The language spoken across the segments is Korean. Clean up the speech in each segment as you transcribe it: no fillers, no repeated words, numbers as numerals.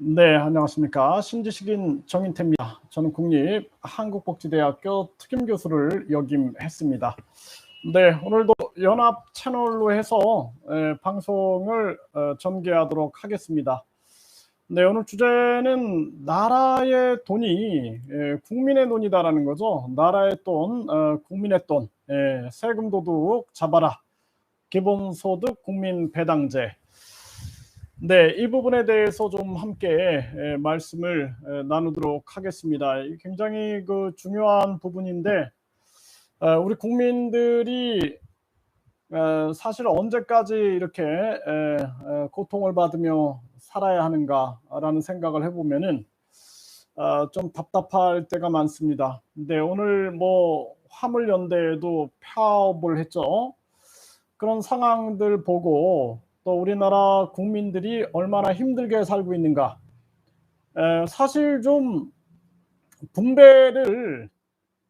네, 안녕하십니까. 신지식인 정인태입니다. 저는 국립한국복지대학교 특임교수를 역임했습니다. 네, 오늘도 연합 채널로 해서 방송을 전개하도록 하겠습니다. 네, 오늘 주제는 나라의 돈이 국민의 돈이다라는 거죠. 나라의 돈, 국민의 돈, 세금 도둑 잡아라. 기본소득 국민 배당제. 네, 이 부분에 대해서 좀 함께 말씀을 나누도록 하겠습니다. 굉장히 중요한 부분인데 우리 국민들이 사실 언제까지 이렇게 고통을 받으며 살아야 하는가라는 생각을 해보면은 좀 답답할 때가 많습니다. 근데 오늘 뭐 화물연대에도 파업을 했죠. 그런 상황들 보고 또 우리나라 국민들이 얼마나 힘들게 살고 있는가. 사실 좀 분배를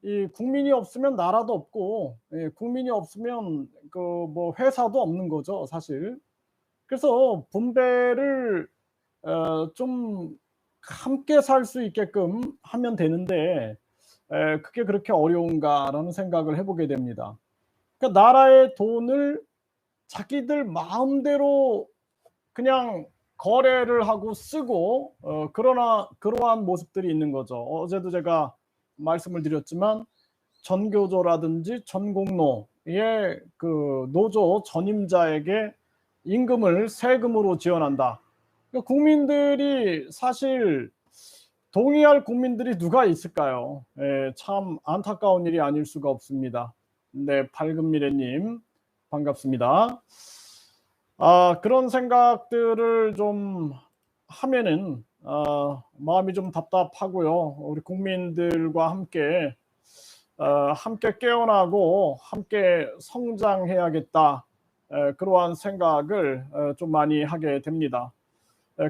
이 국민이 없으면 나라도 없고 국민이 없으면 뭐 회사도 없는 거죠, 사실. 그래서 분배를 좀 함께 살 수 있게끔 하면 되는데 그게 그렇게 어려운가라는 생각을 해보게 됩니다. 그러니까 나라의 돈을 자기들 마음대로 그냥 거래를 하고 쓰고 그러나 그러한 모습들이 있는 거죠. 어제도 제가 말씀을 드렸지만 전교조라든지 전공로의 그 노조 전임자에게 임금을 세금으로 지원한다. 그러니까 국민들이 사실 동의할 국민들이 누가 있을까요? 참 안타까운 일이 아닐 수가 없습니다. 네, 밝은 미래님 반갑습니다. 그런 생각들을 좀 하면은 마음이 좀 답답하고요. 우리 국민들과 함께 함께 깨어나고 함께 성장해야겠다. 그러한 생각을 좀 많이 하게 됩니다.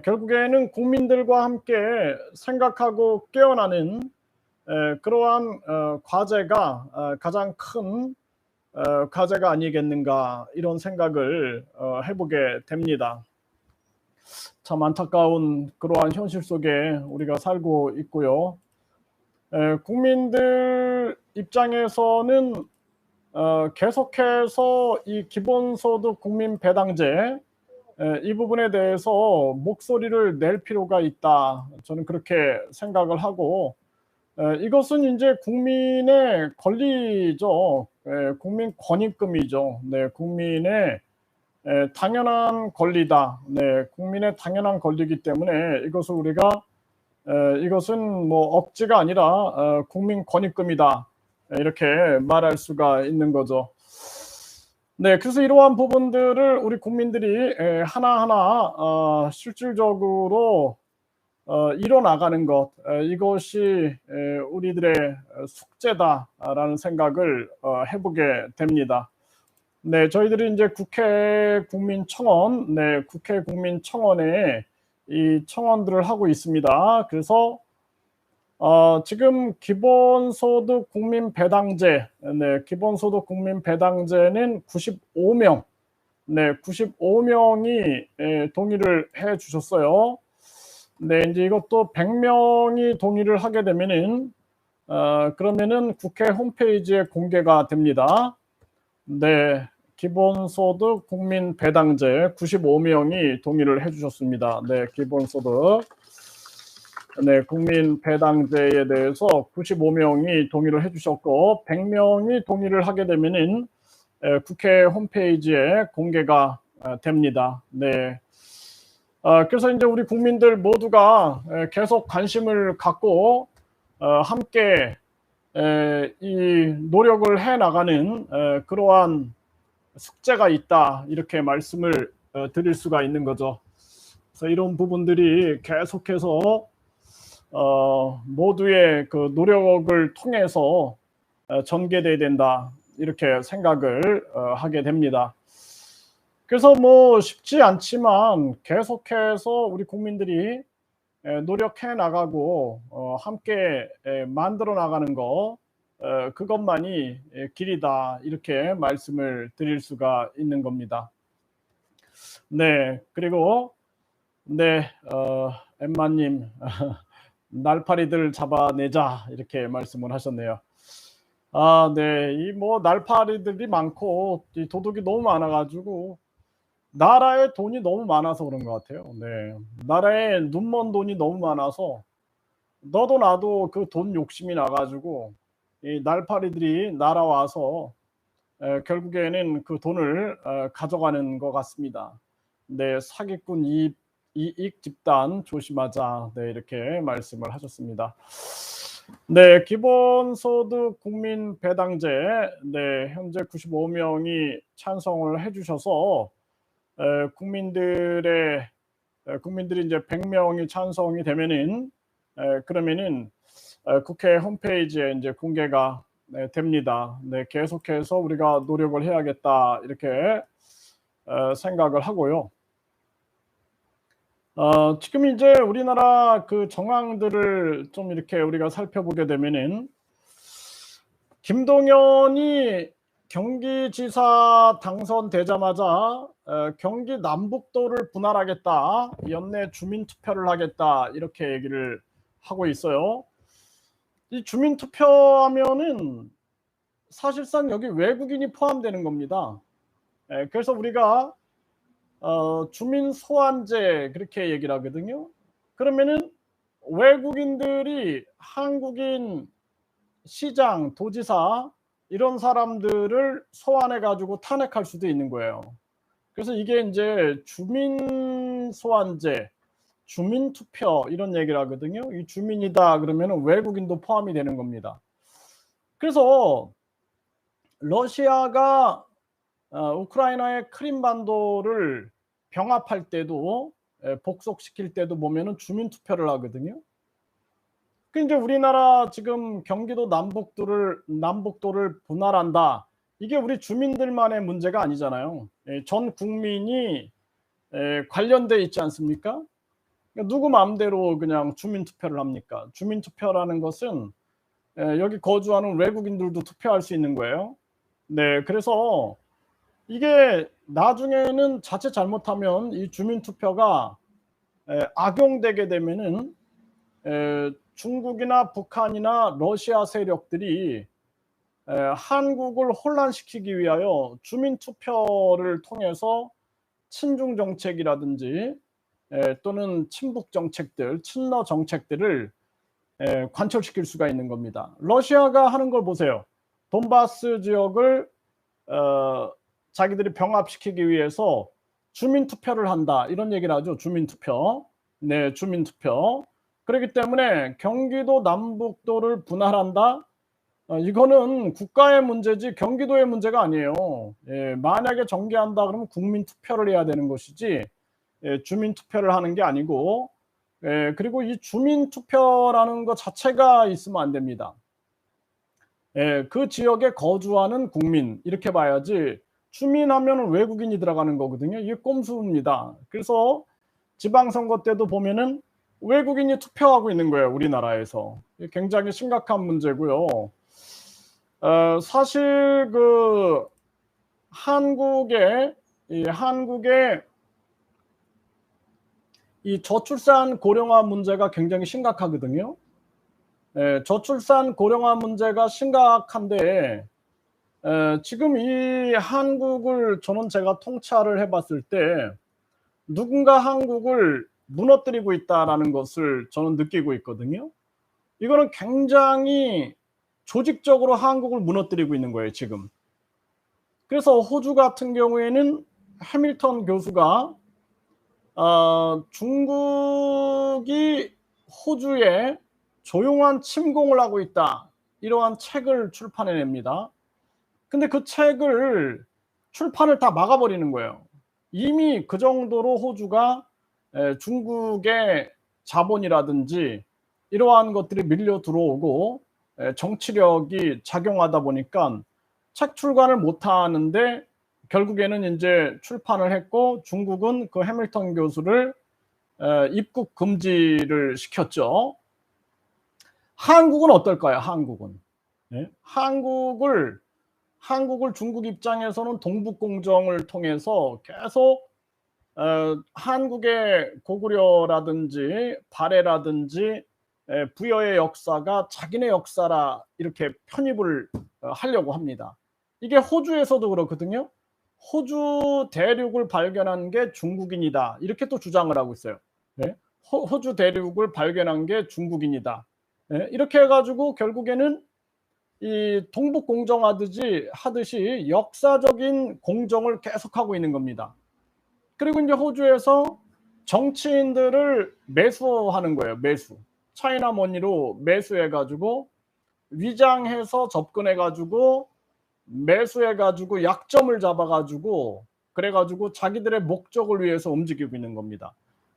결국에는 국민들과 함께 생각하고 깨어나는 그러한 과제가 가장 큰 과제가 아니겠는가 이런 생각을 해보게 됩니다. 참 안타까운 그러한 현실 속에 우리가 살고 있고요. 국민들 입장에서는 계속해서 이 기본소득 국민 배당제 이 부분에 대해서 목소리를 낼 필요가 있다. 저는 그렇게 생각을 하고 이것은 이제 국민의 권리죠. 국민 권익금이죠. 네, 국민의 당연한 권리다. 네, 국민의 당연한 권리이기 때문에 이것을 우리가 이것은 뭐 억지가 아니라 국민 권익금이다. 이렇게 말할 수가 있는 거죠. 네, 그래서 이러한 부분들을 우리 국민들이 하나하나 실질적으로 이뤄나가는 것, 이것이 우리들의 숙제다라는 생각을 해보게 됩니다. 네, 저희들이 이제 국회 국민청원, 네, 국회 국민청원에 이 청원들을 하고 있습니다. 그래서 지금 기본소득 국민 배당제, 네, 기본소득 국민 배당제는 95명, 네, 95명이 동의를 해 주셨어요. 네, 이제 이것도 100명이 동의를 하게 되면은 그러면은 국회 홈페이지에 공개가 됩니다. 네, 기본소득 국민 배당제 95명이 동의를 해주셨습니다. 네, 기본소득 네, 국민 배당제에 대해서 95명이 동의를 해주셨고 100명이 동의를 하게 되면은 국회 홈페이지에 공개가 됩니다. 네. 그래서 이제 우리 국민들 모두가 계속 관심을 갖고 함께 이 노력을 해 나가는 그러한 숙제가 있다 이렇게 말씀을 드릴 수가 있는 거죠. 그래서 이런 부분들이 계속해서 모두의 그 노력을 통해서 전개돼야 된다 이렇게 생각을 하게 됩니다. 그래서 뭐 쉽지 않지만 계속해서 우리 국민들이 노력해 나가고 함께 만들어 나가는 거 그것만이 길이다 이렇게 말씀을 드릴 수가 있는 겁니다. 네, 그리고 네, 엠마님, 날파리들 잡아내자 이렇게 말씀을 하셨네요. 아, 네, 이 뭐 날파리들이 많고 이 도둑이 너무 많아가지고 나라에 돈이 너무 많아서 그런 것 같아요. 네, 나라에 눈먼 돈이 너무 많아서 너도 나도 그 돈 욕심이 나가지고 이 날파리들이 날아와서 결국에는 그 돈을 가져가는 것 같습니다. 네, 사기꾼 이익 집단 조심하자. 네, 이렇게 말씀을 하셨습니다. 네, 기본소득 국민 배당제, 네, 현재 95명이 찬성을 해주셔서 국민들의 국민들이 이제 100명이 찬성이 되면은 그러면은 국회 홈페이지에 이제 공개가 네, 됩니다. 네, 계속해서 우리가 노력을 해야겠다 이렇게 생각을 하고요. 지금 이제 우리나라 그 정황들을 좀 이렇게 우리가 살펴보게 되면은 김동연이 경기지사 당선되자마자 경기 남북도를 분할하겠다, 연내 주민투표를 하겠다 이렇게 얘기를 하고 있어요. 이 주민투표하면은 사실상 여기 외국인이 포함되는 겁니다. 그래서 우리가 주민 소환제 그렇게 얘기를 하거든요. 그러면은 외국인들이 한국인 시장, 도지사 이런 사람들을 소환해 가지고 탄핵할 수도 있는 거예요. 그래서 이게 이제 주민 소환제, 주민 투표 이런 얘기를 하거든요. 이 주민이다 그러면은 외국인도 포함이 되는 겁니다. 그래서 러시아가 우크라이나의 크림반도를 병합할 때도 복속시킬 때도 보면은 주민 투표를 하거든요. 그 이제 우리나라 지금 경기도 남북도를 분할한다. 이게 우리 주민들만의 문제가 아니잖아요. 전 국민이 관련돼 있지 않습니까? 그러니까 누구 마음대로 그냥 주민 투표를 합니까? 주민 투표라는 것은 여기 거주하는 외국인들도 투표할 수 있는 거예요. 네, 그래서 이게 나중에는 자칫 잘못하면 이 주민 투표가 악용되게 되면은 중국이나 북한이나 러시아 세력들이 한국을 혼란시키기 위하여 주민 투표를 통해서 친중 정책이라든지 또는 친북 정책들, 친러 정책들을 관철시킬 수가 있는 겁니다. 러시아가 하는 걸 보세요. 돈바스 지역을 자기들이 병합시키기 위해서 주민 투표를 한다 이런 얘기를 하죠. 주민 투표. 네, 주민 투표. 그렇기 때문에 경기도 남북도를 분할한다. 이거는 국가의 문제지 경기도의 문제가 아니에요. 예, 만약에 정계한다 그러면 국민 투표를 해야 되는 것이지 주민 투표를 하는 게 아니고 그리고 이 주민 투표라는 것 자체가 있으면 안 됩니다. 그 지역에 거주하는 국민 이렇게 봐야지 주민하면 외국인이 들어가는 거거든요. 이게 꼼수입니다. 그래서 지방선거 때도 보면은 외국인이 투표하고 있는 거예요. 우리나라에서. 굉장히 심각한 문제고요. 사실 그 한국의 이 저출산 고령화 문제가 굉장히 심각하거든요. 저출산 고령화 문제가 심각한데 지금 이 한국을 저는 제가 통찰을 해봤을 때 누군가 한국을 무너뜨리고 있다라는 것을 저는 느끼고 있거든요. 이거는 굉장히 조직적으로 한국을 무너뜨리고 있는 거예요, 지금. 그래서 호주 같은 경우에는 해밀턴 교수가 중국이 호주에 조용한 침공을 하고 있다. 이러한 책을 출판해냅니다. 근데 그 책을 출판을 다 막아버리는 거예요. 이미 그 정도로 호주가 중국의 자본이라든지 이러한 것들이 밀려 들어오고 정치력이 작용하다 보니까 책 출간을 못 하는데 결국에는 이제 출판을 했고 중국은 그 해밀턴 교수를 입국 금지를 시켰죠. 한국은 어떨까요? 한국은 한국을 중국 입장에서는 동북공정을 통해서 계속 한국의 고구려라든지 발해라든지 부여의 역사가 자기네 역사라 이렇게 편입을 하려고 합니다. 이게 호주에서도 그렇거든요. 호주 대륙을 발견한 게 중국인이다. 이렇게 또 주장을 하고 있어요. 네? 호주 대륙을 발견한 게 중국인이다. 네? 이렇게 해가지고 결국에는 이 동북 공정하듯이 역사적인 공정을 계속하고 있는 겁니다. 그리고 이제 호주에서 정치인들을 매수하는 거예요. 매수. 차이나 머니로 매수해가지고 위장해서 접근해가지고 매수해가지고 약점을 잡아가지고 그래가지고 자기들의 목적을 위해서 움직이고 있는 겁니다.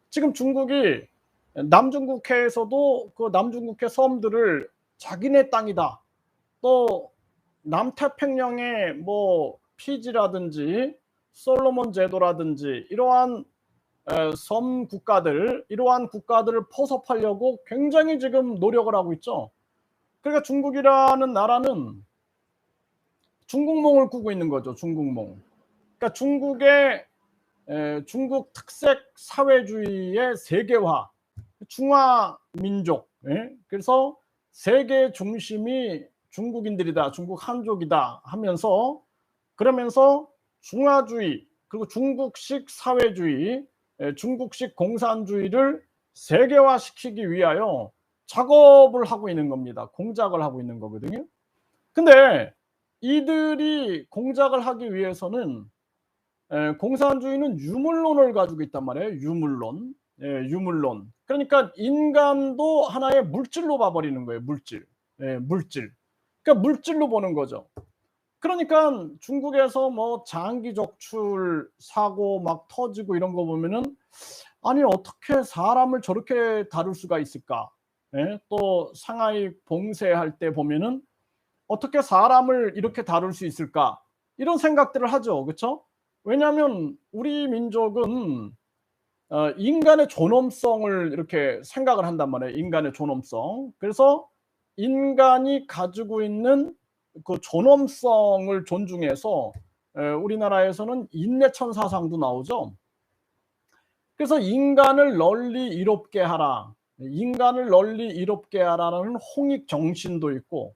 지금 중국이 남중국해에서도 그 남중국해 섬들을 자기네 땅이다. 또 남태평양의 뭐 피지라든지 솔로몬 제도라든지 이러한 섬 국가들, 이러한 국가들을 포섭하려고 굉장히 지금 노력을 하고 있죠. 그러니까 중국이라는 나라는 중국몽을 꾸고 있는 거죠. 중국몽. 그러니까 중국 특색 사회주의의 세계화, 중화 민족. 그래서 세계 중심이 중국인들이다, 중국 한족이다 하면서 그러면서 중화주의 그리고 중국식 사회주의, 중국식 공산주의를 세계화시키기 위하여 작업을 하고 있는 겁니다. 공작을 하고 있는 거거든요. 근데 이들이 공작을 하기 위해서는 공산주의는 유물론을 가지고 있단 말이에요. 유물론. 유물론. 그러니까 인간도 하나의 물질로 봐버리는 거예요. 물질. 물질. 그러니까 물질로 보는 거죠. 그러니까 중국에서 뭐 장기 적출 사고 막 터지고 이런 거 보면은 아니 어떻게 사람을 저렇게 다룰 수가 있을까? 또 상하이 봉쇄할 때 보면은 어떻게 사람을 이렇게 다룰 수 있을까? 이런 생각들을 하죠. 그렇죠? 왜냐하면 우리 민족은 인간의 존엄성을 이렇게 생각을 한단 말이에요. 인간의 존엄성. 그래서 인간이 가지고 있는 그 존엄성을 존중해서 우리나라에서는 인내천 사상도 나오죠. 그래서 인간을 널리 이롭게 하라. 인간을 널리 이롭게 하라는 홍익 정신도 있고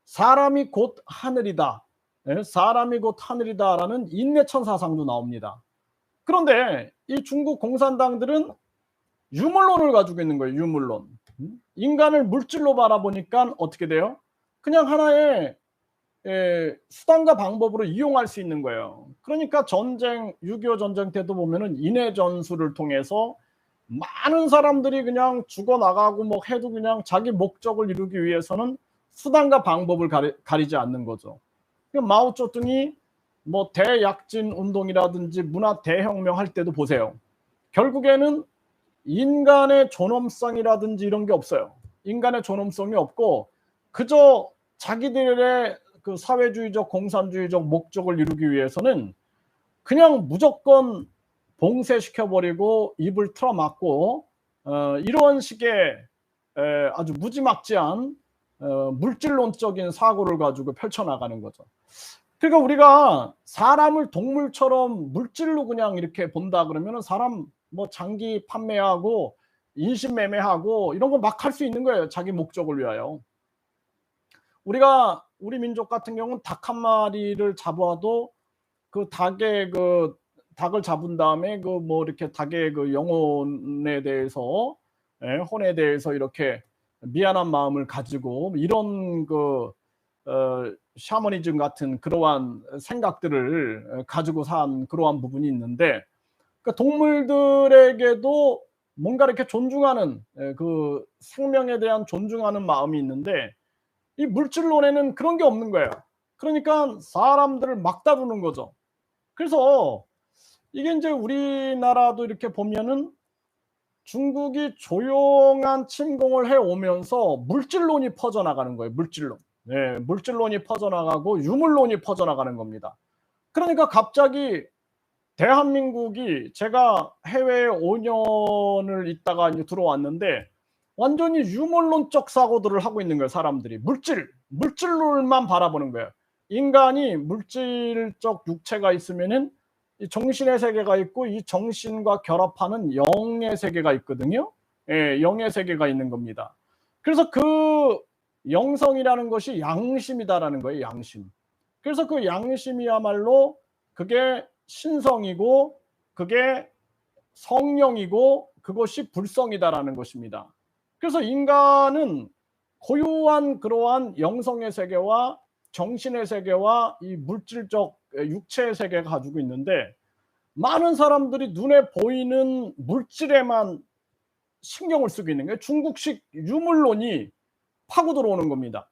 사람이 곧 하늘이다. 사람이 곧 하늘이다라는 인내천 사상도 나옵니다. 그런데 이 중국 공산당들은 유물론을 가지고 있는 거예요. 유물론. 인간을 물질로 바라보니까 어떻게 돼요? 그냥 하나의 수단과 방법으로 이용할 수 있는 거예요. 그러니까 전쟁, 6.25 전쟁 때도 보면은 인해 전술을 통해서 많은 사람들이 그냥 죽어나가고 뭐 해도 그냥 자기 목적을 이루기 위해서는 수단과 방법을 가리지 않는 거죠. 마오쩌둥이 뭐 대약진 운동이라든지 문화 대혁명 할 때도 보세요. 결국에는 인간의 존엄성이라든지 이런 게 없어요. 인간의 존엄성이 없고 그저 자기들의 그 사회주의적 공산주의적 목적을 이루기 위해서는 그냥 무조건 봉쇄시켜버리고 입을 틀어막고 이런 식의 아주 무지막지한 물질론적인 사고를 가지고 펼쳐나가는 거죠. 그러니까 우리가 사람을 동물처럼 물질로 그냥 이렇게 본다 그러면 사람 뭐 장기 판매하고 인신매매하고 이런 거 막 할 수 있는 거예요. 자기 목적을 위하여. 우리 민족 같은 경우는 닭 한 마리를 잡아도 그 닭을 잡은 다음에 그 뭐 이렇게 닭의 그 영혼에 대해서 혼에 대해서 이렇게 미안한 마음을 가지고 이런 그 샤머니즘 같은 그러한 생각들을 가지고 산 그러한 부분이 있는데 그러니까 동물들에게도 뭔가 이렇게 존중하는 그 생명에 대한 존중하는 마음이 있는데 이 물질론에는 그런 게 없는 거예요. 그러니까 사람들을 막 다루는 거죠. 그래서 이게 이제 우리나라도 이렇게 보면은 중국이 조용한 침공을 해 오면서 물질론이 퍼져나가는 거예요. 물질론. 네, 물질론이 퍼져나가고 유물론이 퍼져나가는 겁니다. 그러니까 갑자기 대한민국이 제가 해외에 5년을 있다가 이제 들어왔는데 완전히 유물론적 사고들을 하고 있는 거예요. 사람들이 물질론만 바라보는 거예요. 인간이 물질적 육체가 있으면은 이 정신의 세계가 있고 이 정신과 결합하는 영의 세계가 있거든요. 예, 영의 세계가 있는 겁니다. 그래서 그 영성이라는 것이 양심이다라는 거예요, 양심. 그래서 그 양심이야말로 그게 신성이고 그게 성령이고 그것이 불성이다라는 것입니다. 그래서 인간은 고유한 그러한 영성의 세계와 정신의 세계와 이 물질적 육체의 세계가 가지고 있는데 많은 사람들이 눈에 보이는 물질에만 신경을 쓰고 있는 거예요. 중국식 유물론이 파고 들어오는 겁니다.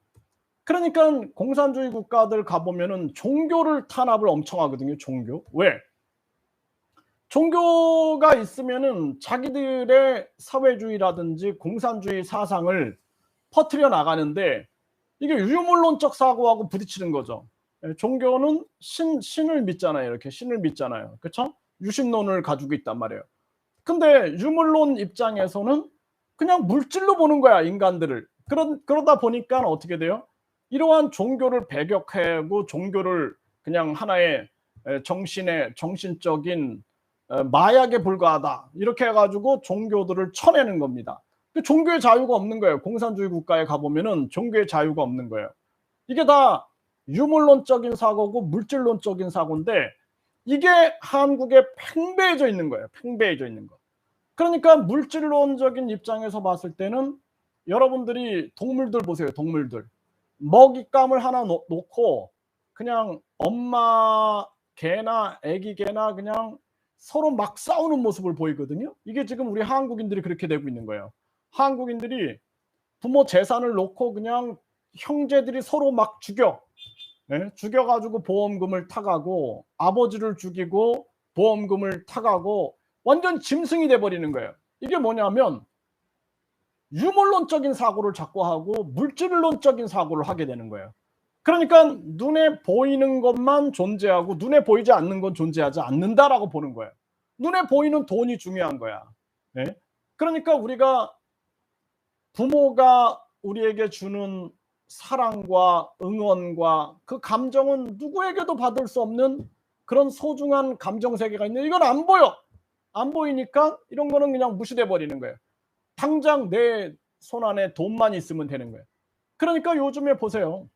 그러니까 공산주의 국가들 가보면은 종교를 탄압을 엄청 하거든요. 종교. 왜? 종교가 있으면은 자기들의 사회주의라든지 공산주의 사상을 퍼뜨려 나가는데 이게 유물론적 사고하고 부딪히는 거죠. 종교는 신을 믿잖아요. 이렇게 신을 믿잖아요. 그렇죠? 유신론을 가지고 있단 말이에요. 근데 유물론 입장에서는 그냥 물질로 보는 거야, 인간들을. 그러다 보니까 어떻게 돼요? 이러한 종교를 배격하고 종교를 그냥 하나의 정신적인 마약에 불과하다. 이렇게 해가지고 종교들을 쳐내는 겁니다. 종교의 자유가 없는 거예요. 공산주의 국가에 가보면은 종교의 자유가 없는 거예요. 이게 다 유물론적인 사고고 물질론적인 사고인데 이게 한국에 팽배해져 있는 거예요. 팽배해져 있는 거. 그러니까 물질론적인 입장에서 봤을 때는 여러분들이 동물들 보세요. 동물들. 먹잇감을 하나 놓고 그냥 엄마 개나 애기 개나 그냥 서로 막 싸우는 모습을 보이거든요. 이게 지금 우리 한국인들이 그렇게 되고 있는 거예요. 한국인들이 부모 재산을 놓고 그냥 형제들이 서로 막 죽여. 네? 죽여가지고 보험금을 타가고 아버지를 죽이고 보험금을 타가고 완전 짐승이 돼버리는 거예요. 이게 뭐냐면 유물론적인 사고를 자꾸 하고 물질론적인 사고를 하게 되는 거예요. 그러니까 눈에 보이는 것만 존재하고 눈에 보이지 않는 건 존재하지 않는다라고 보는 거예요. 눈에 보이는 돈이 중요한 거야. 네? 그러니까 우리가 부모가 우리에게 주는 사랑과 응원과 그 감정은 누구에게도 받을 수 없는 그런 소중한 감정 세계가 있는데 이건 안 보여. 안 보이니까 이런 거는 그냥 무시돼 버리는 거예요. 당장 내 손 안에 돈만 있으면 되는 거예요. 그러니까 요즘에 보세요.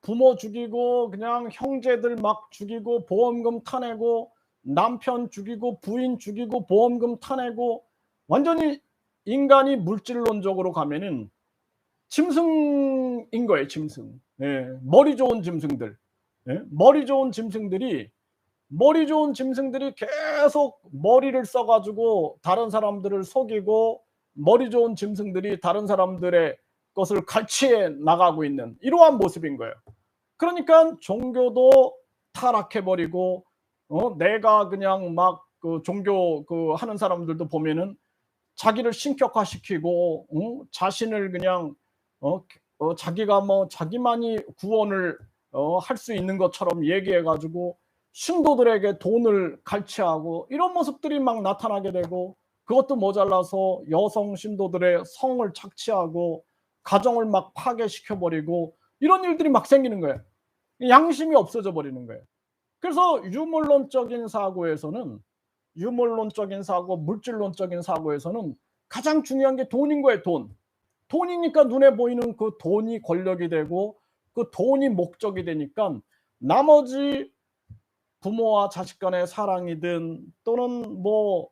부모 죽이고 그냥 형제들 막 죽이고 보험금 타내고 남편 죽이고 부인 죽이고 보험금 타내고 완전히 인간이 물질론적으로 가면은 짐승인 거예요. 짐승. 예, 머리 좋은 짐승들. 예? 머리 좋은 짐승들이 계속 머리를 써가지고 다른 사람들을 속이고 머리 좋은 짐승들이 다른 사람들의 것을 갈취해 나가고 있는 이러한 모습인 거예요. 그러니까 종교도 타락해버리고 내가 그냥 막 그 종교 그 하는 사람들도 보면은 자기를 신격화시키고 자신을 그냥 자기가 뭐 자기만이 구원을 할 수 있는 것처럼 얘기해가지고 신도들에게 돈을 갈취하고 이런 모습들이 막 나타나게 되고 그것도 모자라서 여성 신도들의 성을 착취하고 가정을 막 파괴시켜버리고 이런 일들이 막 생기는 거예요. 양심이 없어져 버리는 거예요. 그래서 유물론적인 사고, 물질론적인 사고에서는 가장 중요한 게 돈인 거예요. 돈. 돈이니까 눈에 보이는 그 돈이 권력이 되고 그 돈이 목적이 되니까 나머지 부모와 자식 간의 사랑이든 또는 뭐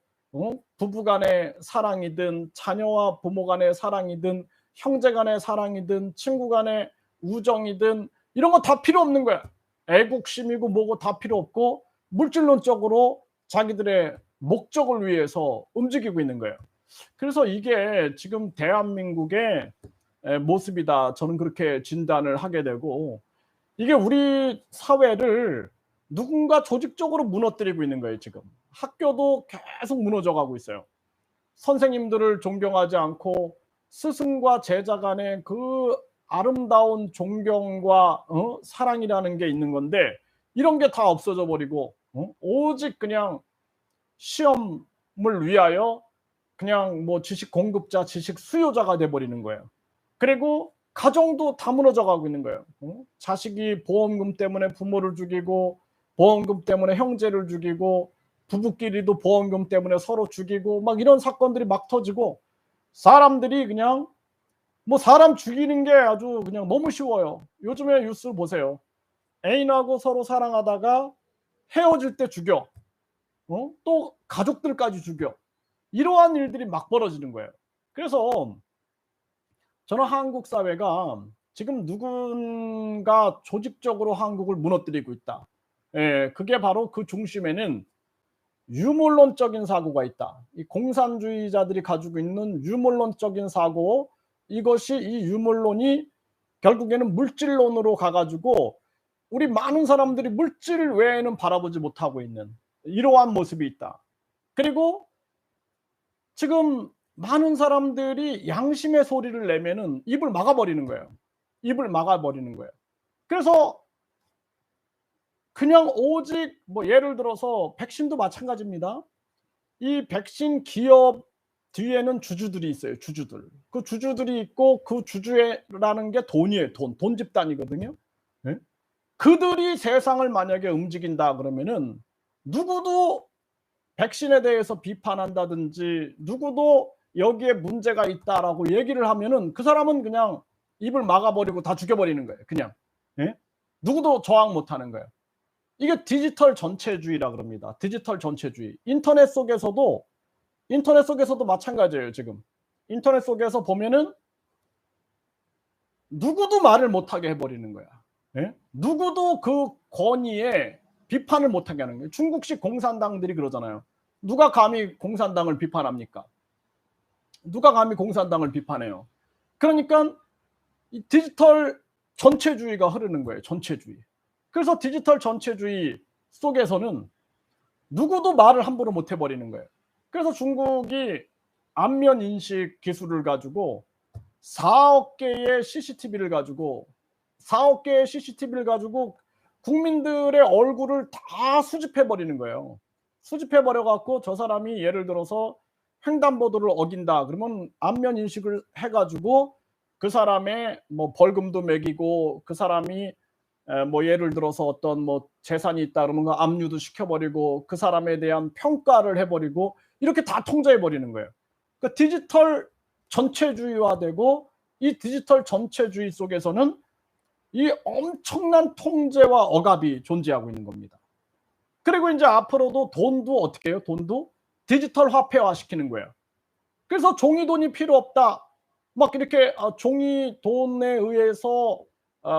부부 간의 사랑이든 자녀와 부모 간의 사랑이든 형제 간의 사랑이든 친구 간의 우정이든 이런 거 다 필요 없는 거야. 애국심이고 뭐고 다 필요 없고 물질론적으로 자기들의 목적을 위해서 움직이고 있는 거예요. 그래서 이게 지금 대한민국의 모습이다. 저는 그렇게 진단을 하게 되고 이게 우리 사회를 누군가 조직적으로 무너뜨리고 있는 거예요. 지금 학교도 계속 무너져가고 있어요. 선생님들을 존경하지 않고 스승과 제자 간의 그 아름다운 존경과 사랑이라는 게 있는 건데 이런 게 다 없어져 버리고 오직 그냥 시험을 위하여 그냥 뭐 지식 공급자, 지식 수요자가 돼 버리는 거예요. 그리고 가정도 다 무너져 가고 있는 거예요. 자식이 보험금 때문에 부모를 죽이고 보험금 때문에 형제를 죽이고 부부끼리도 보험금 때문에 서로 죽이고 막 이런 사건들이 막 터지고 사람들이 그냥 뭐 사람 죽이는 게 아주 그냥 너무 쉬워요. 요즘에 뉴스 보세요. 애인하고 서로 사랑하다가 헤어질 때 죽여. 또 가족들까지 죽여. 이러한 일들이 막 벌어지는 거예요. 그래서 저는 한국 사회가 지금 누군가 조직적으로 한국을 무너뜨리고 있다. 예, 그게 바로 그 중심에는 유물론적인 사고가 있다. 이 공산주의자들이 가지고 있는 유물론적인 사고, 이것이 이 유물론이 결국에는 물질론으로 가가지고 우리 많은 사람들이 물질 외에는 바라보지 못하고 있는 이러한 모습이 있다. 그리고 지금 많은 사람들이 양심의 소리를 내면은 입을 막아버리는 거예요. 입을 막아버리는 거예요. 그래서 그냥 오직 뭐 예를 들어서 백신도 마찬가지입니다. 이 백신 기업 뒤에는 주주들이 있어요. 주주들. 그 주주들이 있고 그 주주라는 게 돈이에요. 돈 집단이거든요. 네? 그들이 세상을 만약에 움직인다 그러면은 누구도 백신에 대해서 비판한다든지 누구도 여기에 문제가 있다라고 얘기를 하면은 그 사람은 그냥 입을 막아버리고 다 죽여버리는 거예요. 그냥. 예? 누구도 저항 못하는 거예요. 이게 디지털 전체주의라 그럽니다. 디지털 전체주의. 인터넷 속에서도 마찬가지예요. 지금 인터넷 속에서 보면은 누구도 말을 못하게 해버리는 거야. 예? 누구도 그 권위에 비판을 못하게 하는 거예요. 중국식 공산당들이 그러잖아요. 누가 감히 공산당을 비판합니까? 누가 감히 공산당을 비판해요? 그러니까 이 디지털 전체주의가 흐르는 거예요. 전체주의. 그래서 디지털 전체주의 속에서는 누구도 말을 함부로 못 해버리는 거예요. 그래서 중국이 안면 인식 기술을 가지고 4억 개의 CCTV를 가지고 4억 개의 CCTV를 가지고 국민들의 얼굴을 다 수집해 버리는 거예요. 수집해 버려 갖고 저 사람이 예를 들어서 횡단보도를 어긴다 그러면 안면 인식을 해 가지고 그 사람의 뭐 벌금도 매기고 그 사람이 뭐 예를 들어서 어떤 뭐 재산이 있다 그러면 압류도 시켜버리고 그 사람에 대한 평가를 해버리고 이렇게 다 통제해버리는 거예요. 그러니까 디지털 전체주의화되고 이 디지털 전체주의 속에서는 이 엄청난 통제와 억압이 존재하고 있는 겁니다. 그리고 이제 앞으로도 돈도 어떻게 해요? 돈도 디지털 화폐화 시키는 거예요. 그래서 종이 돈이 필요 없다. 막 이렇게 종이 돈에 의해서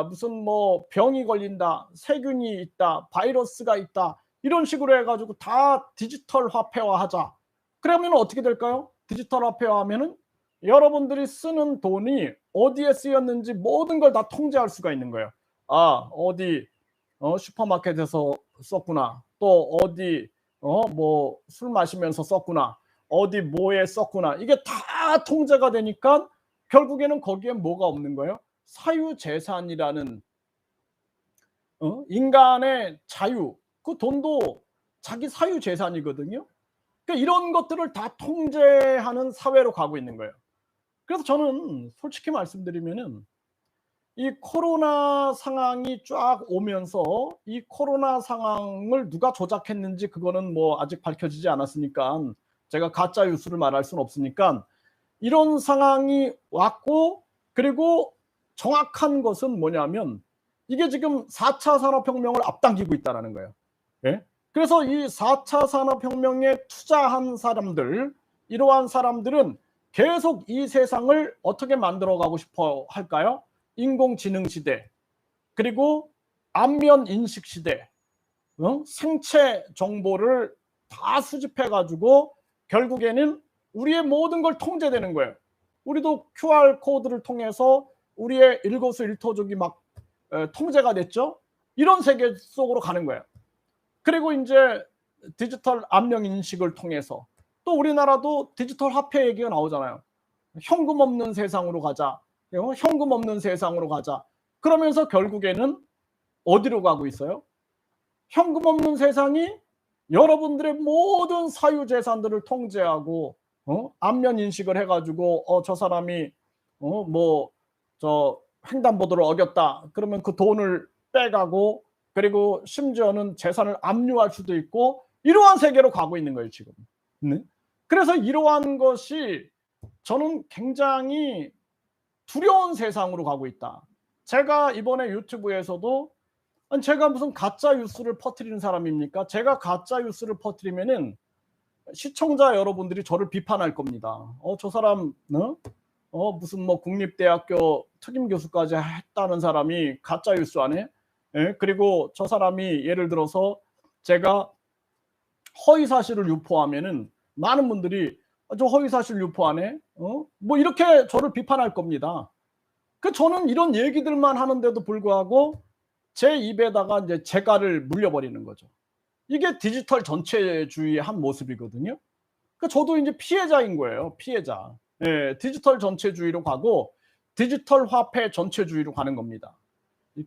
무슨 뭐 병이 걸린다, 세균이 있다, 바이러스가 있다 이런 식으로 해가지고 다 디지털 화폐화하자. 그러면 어떻게 될까요? 디지털 화폐화하면은 여러분들이 쓰는 돈이 어디에 쓰였는지 모든 걸 다 통제할 수가 있는 거예요. 아 어디 슈퍼마켓에서 썼구나. 또 어디 뭐 술 마시면서 썼구나. 어디 뭐에 썼구나. 이게 다 통제가 되니까 결국에는 거기에 뭐가 없는 거예요? 사유재산이라는 인간의 자유. 그 돈도 자기 사유재산이거든요. 그러니까 이런 것들을 다 통제하는 사회로 가고 있는 거예요. 그래서 저는 솔직히 말씀드리면은 이 코로나 상황이 쫙 오면서 이 코로나 상황을 누가 조작했는지 그거는 뭐 아직 밝혀지지 않았으니까 제가 가짜 뉴스를 말할 수는 없으니까 이런 상황이 왔고 그리고 정확한 것은 뭐냐면 이게 지금 4차 산업혁명을 앞당기고 있다는 거예요. 예? 그래서 이 4차 산업혁명에 투자한 사람들 이러한 사람들은 계속 이 세상을 어떻게 만들어가고 싶어 할까요? 인공지능 시대 그리고 안면 인식 시대 생체 정보를 다 수집해 가지고 결국에는 우리의 모든 걸 통제되는 거예요. 우리도 QR 코드를 통해서 우리의 일거수일투족이 막 통제가 됐죠. 이런 세계 속으로 가는 거예요. 그리고 이제 디지털 안면 인식을 통해서 또 우리나라도 디지털 화폐 얘기가 나오잖아요. 현금 없는 세상으로 가자. 현금 없는 세상으로 가자. 그러면서 결국에는 어디로 가고 있어요? 현금 없는 세상이 여러분들의 모든 사유재산들을 통제하고 안면 인식을 해가지고 저 사람이 뭐 저 횡단보도를 어겼다. 그러면 그 돈을 빼가고 그리고 심지어는 재산을 압류할 수도 있고 이러한 세계로 가고 있는 거예요 지금. 네? 그래서 이러한 것이 저는 굉장히 두려운 세상으로 가고 있다. 제가 이번에 유튜브에서도 제가 무슨 가짜 뉴스를 퍼뜨리는 사람입니까? 제가 가짜 뉴스를 퍼뜨리면은 시청자 여러분들이 저를 비판할 겁니다. 저 사람 무슨 뭐 국립대학교 특임 교수까지 했다는 사람이 가짜 뉴스 안 해? 예? 그리고 저 사람이 예를 들어서 제가 허위 사실을 유포하면은 많은 분들이 저 허위 사실 유포 안 해? 뭐 이렇게 저를 비판할 겁니다. 저는 이런 얘기들만 하는데도 불구하고 제 입에다가 이제 재갈을 물려버리는 거죠. 이게 디지털 전체주의의 한 모습이거든요. 저도 이제 피해자인 거예요. 피해자. 예, 디지털 전체주의로 가고 디지털 화폐 전체주의로 가는 겁니다.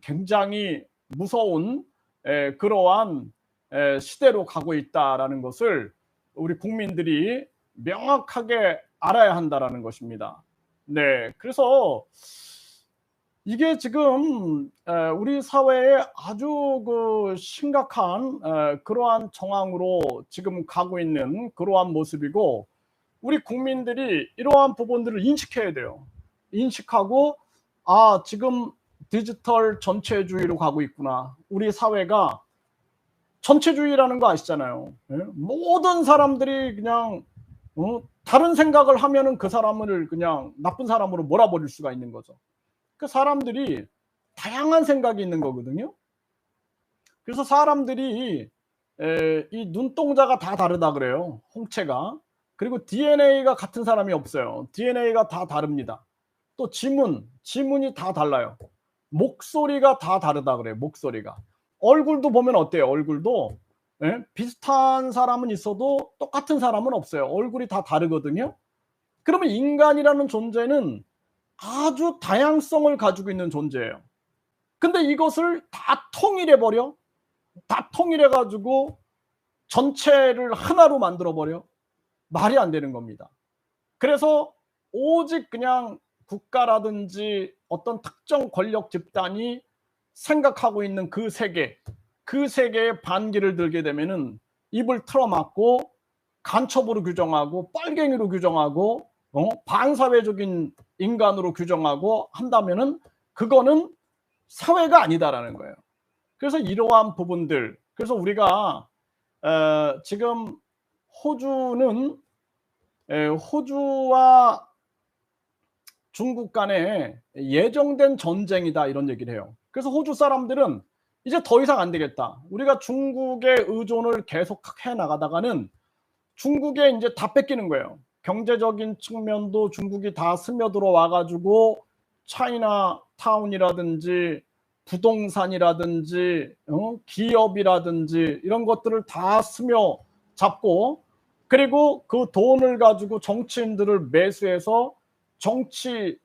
굉장히 무서운 그러한 시대로 가고 있다라는 것을 우리 국민들이 명확하게 알아야 한다라는 것입니다. 네, 그래서 이게 지금 우리 사회에 아주 그 심각한 그러한 정황으로 지금 가고 있는 그러한 모습이고, 우리 국민들이 이러한 부분들을 인식해야 돼요. 인식하고 지금 디지털 전체주의로 가고 있구나. 우리 사회가 전체주의라는 거 아시잖아요. 모든 사람들이 그냥 다른 생각을 하면은 그 사람을 그냥 나쁜 사람으로 몰아버릴 수가 있는 거죠. 사람들이 다양한 생각이 있는 거거든요. 그래서 사람들이 이 눈동자가 다 다르다 그래요. 홍채가. 그리고 DNA가 같은 사람이 없어요. DNA가 다 다릅니다. 또 지문이 다 달라요. 목소리가 다 다르다 그래요. 목소리가. 얼굴도 보면 어때요? 얼굴도 비슷한 사람은 있어도 똑같은 사람은 없어요. 얼굴이 다 다르거든요. 그러면 인간이라는 존재는 아주 다양성을 가지고 있는 존재예요. 근데 이것을 다 통일해버려. 다 통일해가지고 전체를 하나로 만들어버려. 말이 안 되는 겁니다. 그래서 오직 그냥 국가라든지 어떤 특정 권력 집단이 생각하고 있는 그 세계에 반기를 들게 되면은 입을 틀어막고 간첩으로 규정하고 빨갱이로 규정하고 반사회적인 인간으로 규정하고 한다면은 그거는 사회가 아니다라는 거예요. 그래서 이러한 부분들, 그래서 우리가 지금 호주와 중국 간에 예정된 전쟁이다 이런 얘기를 해요. 그래서 호주 사람들은 이제 더 이상 안 되겠다. 우리가 중국의 의존을 계속 해 나가다가는 중국에 이제 다 뺏기는 거예요. 경제적인 측면도 중국이 다 스며들어 와가지고 차이나타운이라든지 부동산이라든지 기업이라든지 이런 것들을 다 스며 잡고, 그리고 그 돈을 가지고 정치인들을 매수해서 정치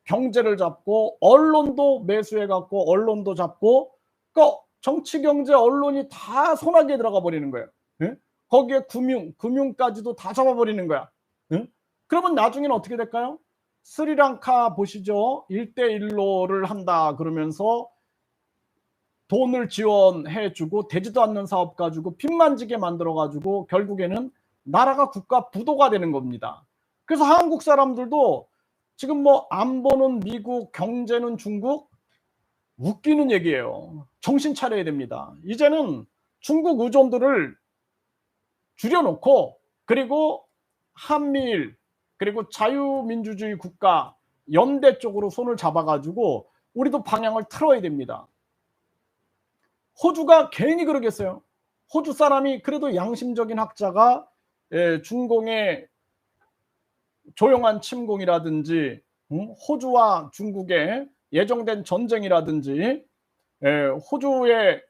경제를 잡고 언론도 매수해 갖고 언론도 잡고, 그러니까 정치 경제 언론이 다 손아귀에 들어가 버리는 거예요. 네? 거기에 금융까지도 다 잡아버리는 거야. 네? 그러면 나중에는 어떻게 될까요? 스리랑카 보시죠. 1대1로를 한다 그러면서 돈을 지원해주고 되지도 않는 사업 가지고 빚만 지게 만들어가지고 결국에는 나라가 국가 부도가 되는 겁니다. 그래서 한국 사람들도 지금 뭐 안보는 미국, 경제는 중국, 웃기는 얘기예요. 정신 차려야 됩니다. 이제는 중국 의존들을 줄여놓고, 그리고 한미일, 그리고 자유민주주의 국가 연대 쪽으로 손을 잡아가지고 우리도 방향을 틀어야 됩니다. 호주가 괜히 그러겠어요. 호주 사람이 그래도 양심적인 학자가 중공의 조용한 침공이라든지 호주와 중국의 예정된 전쟁이라든지 호주의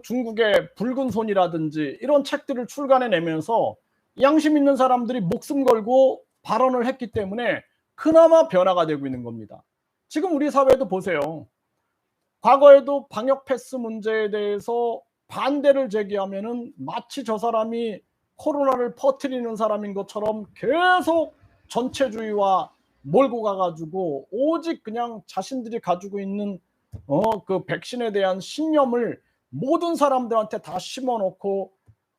중국의 붉은 손이라든지 이런 책들을 출간해내면서 양심 있는 사람들이 목숨 걸고 발언을 했기 때문에 그나마 변화가 되고 있는 겁니다. 지금 우리 사회도 보세요. 과거에도 방역 패스 문제에 대해서 반대를 제기하면은 마치 저 사람이 코로나를 퍼뜨리는 사람인 것처럼 계속 전체주의와 몰고 가가지고 오직 그냥 자신들이 가지고 있는 그 백신에 대한 신념을 모든 사람들한테 다 심어놓고,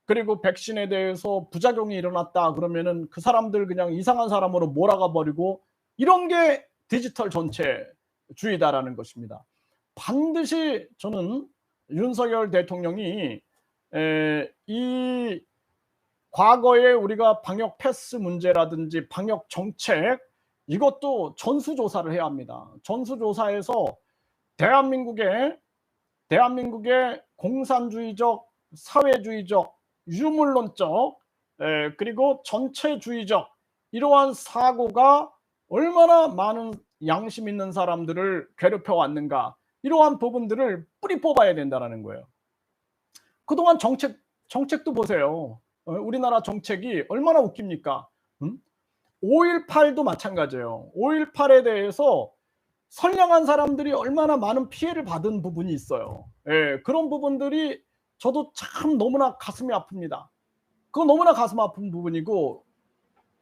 그리고 백신에 대해서 부작용이 일어났다 그러면은 그 사람들 그냥 이상한 사람으로 몰아가 버리고, 이런 게 디지털 전체주의다라는 것입니다. 반드시 저는 윤석열 대통령이 이 과거에 우리가 방역 패스 문제라든지 방역 정책, 이것도 전수조사를 해야 합니다. 전수조사에서 대한민국의 공산주의적, 사회주의적, 유물론적, 그리고 전체주의적 이러한 사고가 얼마나 많은 양심 있는 사람들을 괴롭혀 왔는가, 이러한 부분들을 뿌리 뽑아야 된다는 거예요. 그동안 정책도 보세요. 우리나라 정책이 얼마나 웃깁니까? 5.18도 마찬가지예요. 5.18에 대해서 선량한 사람들이 얼마나 많은 피해를 받은 부분이 있어요. 예, 그런 부분들이 저도 참 너무나 가슴이 아픕니다. 그거 너무나 가슴 아픈 부분이고,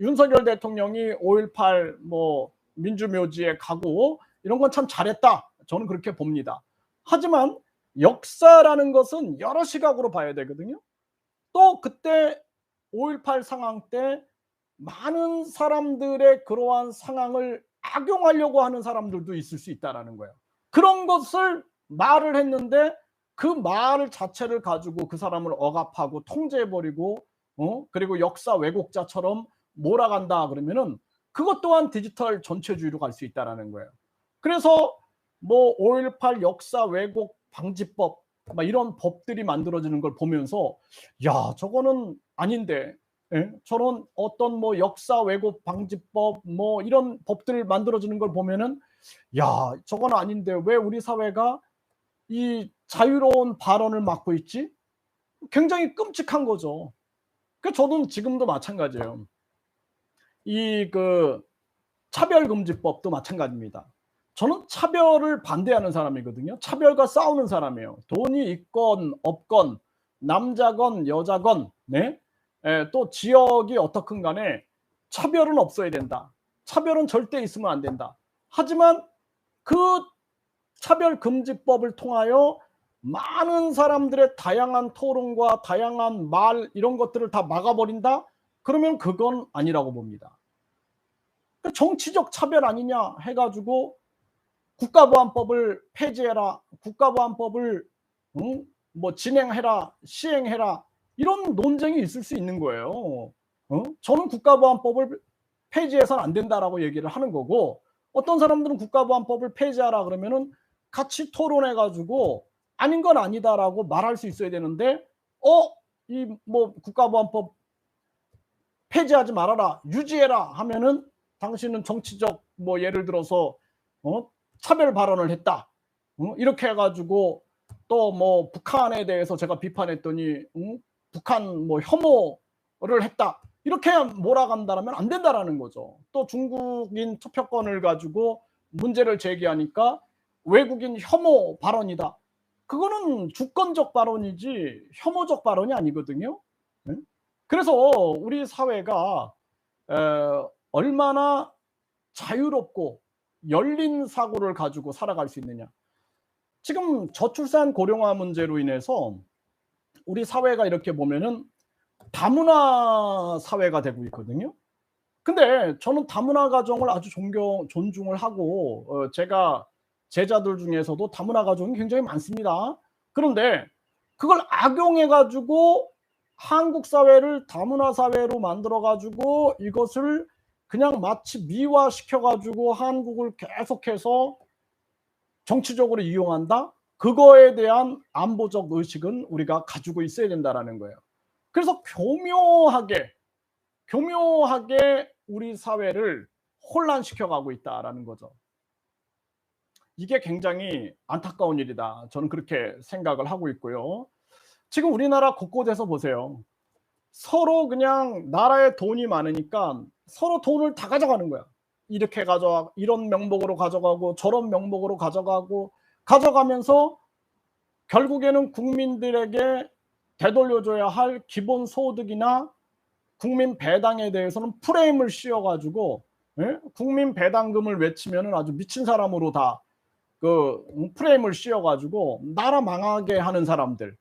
윤석열 대통령이 5.18 뭐 민주묘지에 가고 이런 건 참 잘했다, 저는 그렇게 봅니다. 하지만 역사라는 것은 여러 시각으로 봐야 되거든요. 또 그때 5.18 상황 때 많은 사람들의 그러한 상황을 악용하려고 하는 사람들도 있을 수 있다는 거예요. 그런 것을 말을 했는데 그 말 자체를 가지고 그 사람을 억압하고 통제해버리고, 그리고 역사 왜곡자처럼 몰아간다 그러면은 그것 또한 디지털 전체주의로 갈 수 있다는 거예요. 그래서 뭐 5.18 역사 왜곡 방지법 막 이런 법들이 만들어지는 걸 보면서, 야, 저거는 아닌데, 예? 저런 어떤 뭐 역사 왜곡 방지법 뭐 이런 법들을 만들어지는 걸 보면은, 야, 저건 아닌데 왜 우리 사회가 이 자유로운 발언을 막고 있지? 굉장히 끔찍한 거죠. 그 저는 지금도 마찬가지예요. 이 그 차별금지법도 마찬가지입니다. 저는 차별을 반대하는 사람이거든요. 차별과 싸우는 사람이에요. 돈이 있건 없건, 남자건 여자건, 네? 또 지역이 어떻든 간에 차별은 없어야 된다. 차별은 절대 있으면 안 된다. 하지만 그 차별금지법을 통하여 많은 사람들의 다양한 토론과 다양한 말 이런 것들을 다 막아버린다? 그러면 그건 아니라고 봅니다. 정치적 차별 아니냐 해가지고 국가보안법을 폐지해라, 국가보안법을 뭐 진행해라, 시행해라, 이런 논쟁이 있을 수 있는 거예요. 저는 국가보안법을 폐지해서는 안 된다라고 얘기를 하는 거고, 어떤 사람들은 국가보안법을 폐지하라 그러면은 같이 토론해가지고 아닌 건 아니다라고 말할 수 있어야 되는데, 이 뭐 국가보안법 폐지하지 말아라, 유지해라 하면은 당신은 정치적 뭐 예를 들어서 차별 발언을 했다, 이렇게 해가지고 또 뭐 북한에 대해서 제가 비판했더니 북한 뭐 혐오를 했다, 이렇게 몰아간다면 안 된다라는 거죠. 또 중국인 투표권을 가지고 문제를 제기하니까 외국인 혐오 발언이다. 그거는 주권적 발언이지 혐오적 발언이 아니거든요. 그래서 우리 사회가 얼마나 자유롭고 열린 사고를 가지고 살아갈 수 있느냐. 지금 저출산 고령화 문제로 인해서 우리 사회가 이렇게 보면은 다문화 사회가 되고 있거든요. 근데 저는 다문화 가정을 아주 존중을 하고, 제가 제자들 중에서도 다문화 가정이 굉장히 많습니다. 그런데 그걸 악용해 가지고 한국 사회를 다문화 사회로 만들어 가지고 이것을 그냥 마치 미화시켜 가지고 한국을 계속해서 정치적으로 이용한다? 그거에 대한 안보적 의식은 우리가 가지고 있어야 된다라는 거예요. 그래서 교묘하게 우리 사회를 혼란시켜 가고 있다라는 거죠. 이게 굉장히 안타까운 일이다, 저는 그렇게 생각을 하고 있고요. 지금 우리나라 곳곳에서 보세요. 서로 그냥 나라에 돈이 많으니까 서로 돈을 다 가져가는 거야. 이렇게 가져가, 이런 명목으로 가져가고 저런 명목으로 가져가면서 결국에는 국민들에게 되돌려줘야 할 기본소득이나 국민 배당에 대해서는 프레임을 씌워가지고, 국민 배당금을 외치면 아주 미친 사람으로 다 프레임을 씌워 가지고 나라 망하게 하는 사람들,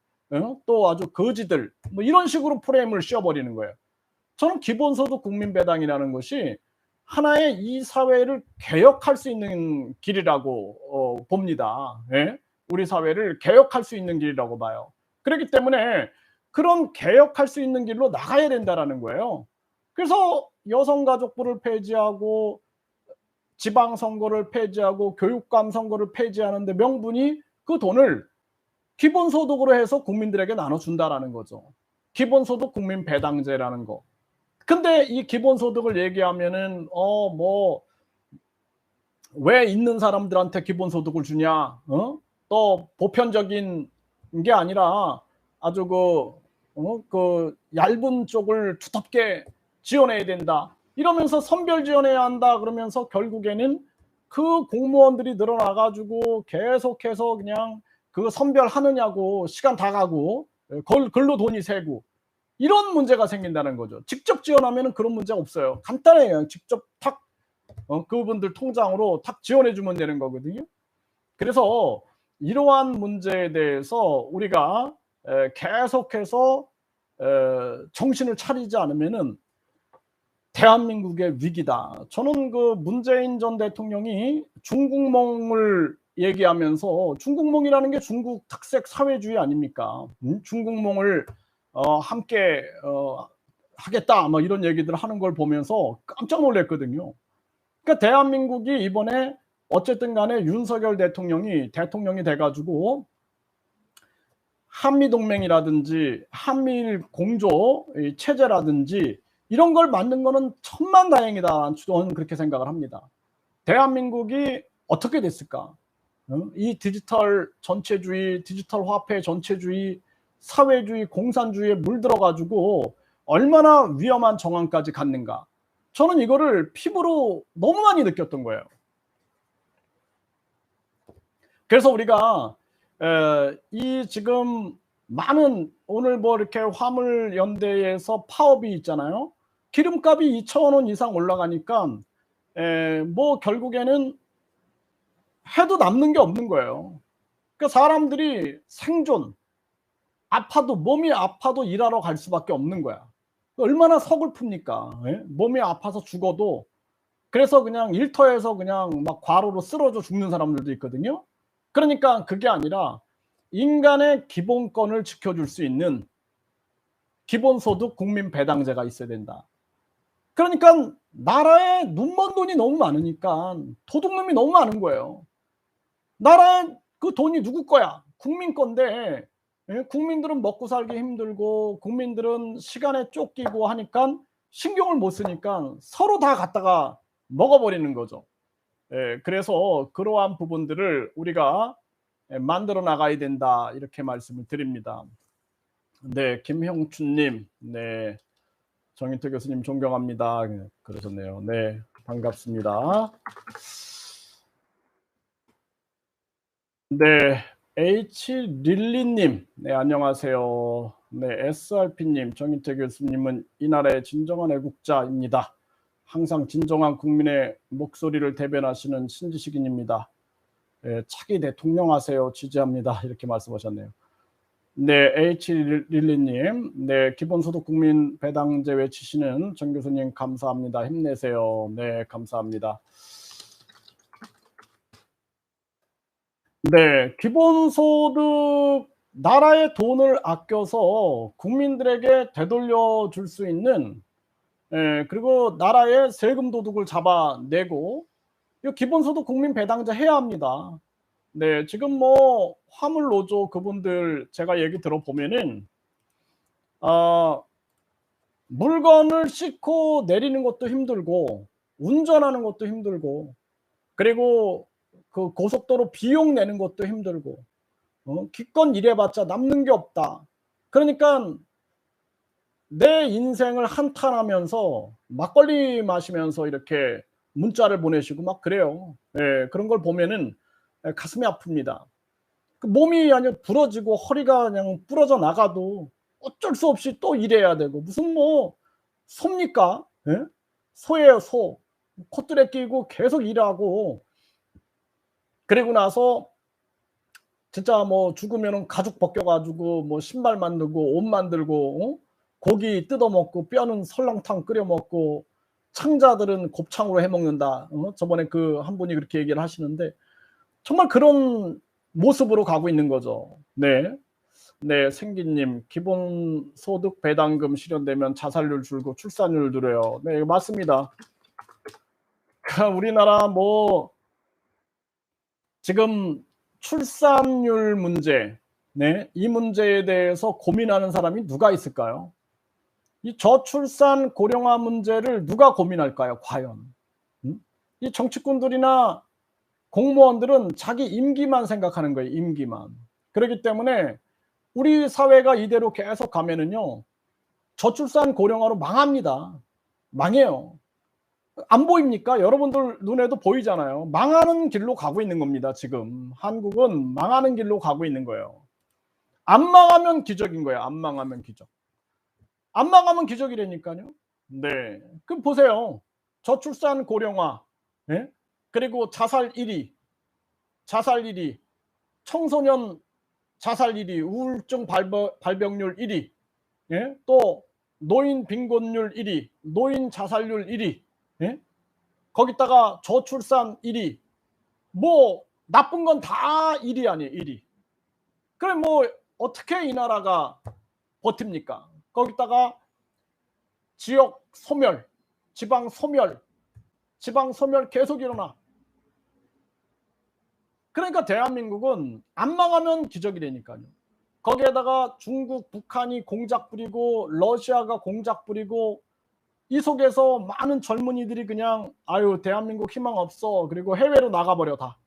또 아주 거지들, 뭐 이런 식으로 프레임을 씌워 버리는 거예요. 저는 기본소득 국민배당이라는 것이 하나의 이 사회를 개혁할 수 있는 길이라고 봅니다. 예? 우리 사회를 개혁할 수 있는 길이라고 봐요. 그렇기 때문에 그런 개혁할 수 있는 길로 나가야 된다라는 거예요. 그래서 여성가족부를 폐지하고 지방선거를 폐지하고 교육감 선거를 폐지하는데 명분이 그 돈을 기본소득으로 해서 국민들에게 나눠준다라는 거죠. 기본소득 국민배당제라는 거. 근데 이 기본소득을 얘기하면은 왜 있는 사람들한테 기본소득을 주냐? 또 보편적인 게 아니라 아주 그 얇은 쪽을 두텁게 지원해야 된다. 이러면서 선별 지원해야 한다. 그러면서 결국에는 그 공무원들이 늘어나 가지고 계속해서 그냥 그 선별하느냐고 시간 다 가고 글로 돈이 새고 이런 문제가 생긴다는 거죠. 직접 지원하면 그런 문제가 없어요. 간단해요. 직접 탁 그분들 통장으로 탁 지원해 주면 되는 거거든요. 그래서 이러한 문제에 대해서 우리가 계속해서 정신을 차리지 않으면은 대한민국의 위기다. 저는 그 문재인 전 대통령이 중국몽을 얘기하면서 중국몽이라는 게 중국 특색 사회주의 아닙니까? 중국몽을 함께 하겠다 뭐 이런 얘기들 하는 걸 보면서 깜짝 놀랐거든요. 그러니까 대한민국이 이번에 어쨌든 간에 윤석열 대통령이 돼가지고 한미동맹이라든지 한미일 공조 체제라든지 이런 걸 만든 거는 천만다행이다. 저는 그렇게 생각을 합니다. 대한민국이 어떻게 됐을까? 이 디지털 전체주의, 디지털 화폐 전체주의, 사회주의, 공산주의에 물들어가지고 얼마나 위험한 정황까지 갔는가. 저는 이거를 피부로 너무 많이 느꼈던 거예요. 그래서 우리가 이 지금 많은 오늘 뭐 이렇게 화물연대에서 파업이 있잖아요. 기름값이 2,000원 이상 올라가니까 뭐 결국에는 해도 남는 게 없는 거예요. 그러니까 사람들이 생존, 몸이 아파도 일하러 갈 수밖에 없는 거야. 얼마나 서글픕니까? 예? 몸이 아파서 죽어도 그래서 그냥 일터에서 그냥 막 과로로 쓰러져 죽는 사람들도 있거든요. 그러니까 그게 아니라 인간의 기본권을 지켜줄 수 있는 기본소득 국민배당제가 있어야 된다. 그러니까 나라에 눈먼 돈이 너무 많으니까 도둑놈이 너무 많은 거예요. 나라에 그 돈이 누구 거야? 국민 건데 국민들은 먹고 살기 힘들고 국민들은 시간에 쫓기고 하니까 신경을 못 쓰니까 서로 다 갖다가 먹어버리는 거죠. 그래서 그러한 부분들을 우리가 만들어 나가야 된다 이렇게 말씀을 드립니다. 네, 김형춘님, 네, 정인태 교수님 존경합니다. 그러셨네요. 네, 반갑습니다. 네, H 릴리님, 네, 안녕하세요. 네, SRP님, 정인태 교수님은 이 나라의 진정한 애국자입니다. 항상 진정한 국민의 목소리를 대변하시는 신지식인입니다. 차기 대통령 하세요. 지지합니다. 이렇게 말씀하셨네요. 네, H 릴리님, 네, 기본소득 국민 배당제 외치시는 정 교수님 감사합니다. 힘내세요. 네, 감사합니다. 네, 기본소득 나라의 돈을 아껴서 국민들에게 되돌려 줄 수 있는 그리고 나라의 세금 도둑을 잡아내고 이 기본소득 국민 배당제 해야 합니다. 네, 지금 뭐 화물 노조 그분들 제가 얘기 들어보면은 물건을 싣고 내리는 것도 힘들고 운전하는 것도 힘들고 그리고 그 고속도로 비용 내는 것도 힘들고 기껏 일해봤자 남는 게 없다. 그러니까 내 인생을 한탄하면서 막걸리 마시면서 이렇게 문자를 보내시고 막 그래요. 예, 그런 걸 보면은 가슴이 아픕니다. 그 몸이 아니라 부러지고 허리가 그냥 부러져 나가도 어쩔 수 없이 또 일해야 되고 무슨 뭐 소입니까? 예? 소예요 소. 콧들에 끼고 계속 일하고 그리고 나서 진짜 뭐 죽으면은 가죽 벗겨가지고 뭐 신발 만들고 옷 만들고, 고기 뜯어먹고 뼈는 설렁탕 끓여 먹고 창자들은 곱창으로 해 먹는다. 저번에 그 한 분이 그렇게 얘기를 하시는데 정말 그런 모습으로 가고 있는 거죠. 네. 네, 생기님, 기본소득 배당금 실현되면 자살률 줄고 출산율 늘어요. 네, 맞습니다. 우리나라 뭐 지금 출산율 문제, 네, 이 문제에 대해서 고민하는 사람이 누가 있을까요? 이 저출산 고령화 문제를 누가 고민할까요, 과연? 이 정치꾼들이나 공무원들은 자기 임기만 생각하는 거예요, 임기만. 그렇기 때문에 우리 사회가 이대로 계속 가면은요, 저출산 고령화로 망합니다. 망해요. 안 보입니까? 여러분들 눈에도 보이잖아요. 망하는 길로 가고 있는 겁니다, 지금. 한국은 망하는 길로 가고 있는 거예요. 안 망하면 기적인 거예요. 안 망하면 기적. 안 망하면 기적이라니까요. 네. 그럼 보세요. 저출산 고령화, 예? 그리고 자살 1위, 자살 1위, 청소년 자살 1위, 우울증 발병률 1위, 예? 또 노인 빈곤율 1위, 노인 자살률 1위, 예? 거기다가 저출산 1위, 뭐 나쁜 건 다 1위 아니에요, 1위. 그럼 뭐 어떻게 이 나라가 버팁니까? 거기다가 지역 소멸, 지방 소멸, 지방 소멸 계속 일어나. 그러니까 대한민국은 안 망하면 기적이라니까요. 거기에다가 중국, 북한이 공작 부리고 러시아가 공작 부리고 이 속에서 많은 젊은이들이 그냥 아유 대한민국 희망 없어. 그리고 해외로 나가버려 다.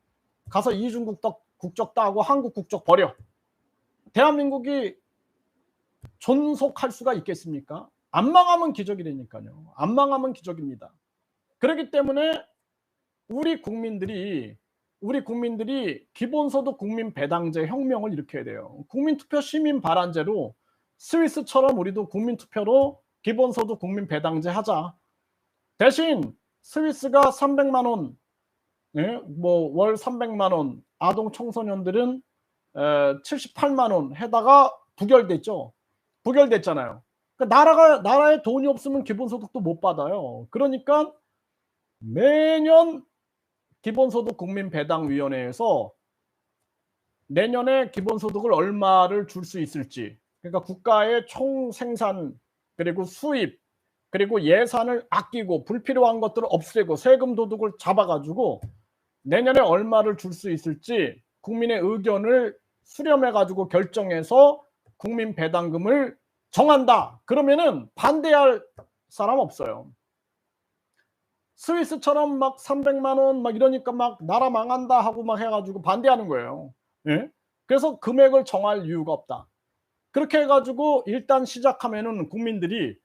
가서 이중국 국적 따고 한국 국적 버려. 대한민국이 존속할 수가 있겠습니까? 안 망하면 기적이라니까요. 안 망하면 기적입니다. 그렇기 때문에 우리 국민들이 기본소득 국민 배당제 혁명을 일으켜야 돼요. 국민투표 시민 발안제로 스위스처럼 우리도 국민투표로 기본소득 국민 배당제 하자. 대신 스위스가 300만 원, 예? 뭐월 300만 원, 아동 청소년들은 78만 원 해다가 부결됐죠. 부결됐잖아요. 그러니까 나라에 돈이 없으면 기본소득도 못 받아요. 그러니까 매년 기본소득 국민배당위원회에서 내년에 기본소득을 얼마를 줄 수 있을지, 그러니까 국가의 총생산 그리고 수입 그리고 예산을 아끼고 불필요한 것들을 없애고 세금 도둑을 잡아가지고 내년에 얼마를 줄 수 있을지 국민의 의견을 수렴해가지고 결정해서 국민배당금을 정한다. 그러면은 반대할 사람 없어요. 스위스처럼 막 300만 원 막 이러니까 막 나라 망한다 하고 막 해가지고 반대하는 거예요. 예? 그래서 금액을 정할 이유가 없다. 그렇게 해가지고 일단 시작하면은 국민들이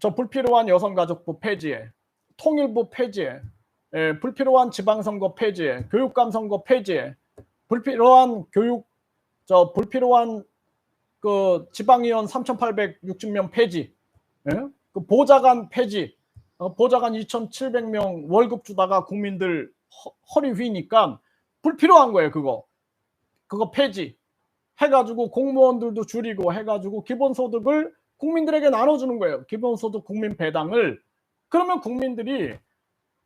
저 불필요한 여성가족부 폐지에, 통일부 폐지에, 불필요한 지방선거 폐지에, 교육감 선거 폐지에, 불필요한 불필요한 그 지방의원 3,860명 폐지, 예? 그 보좌관 폐지, 보좌관 2,700명 월급 주다가 국민들 허리 휘니까 불필요한 거예요. 그거 폐지 해가지고 공무원들도 줄이고 해가지고 기본소득을 국민들에게 나눠주는 거예요. 기본소득 국민 배당을. 그러면 국민들이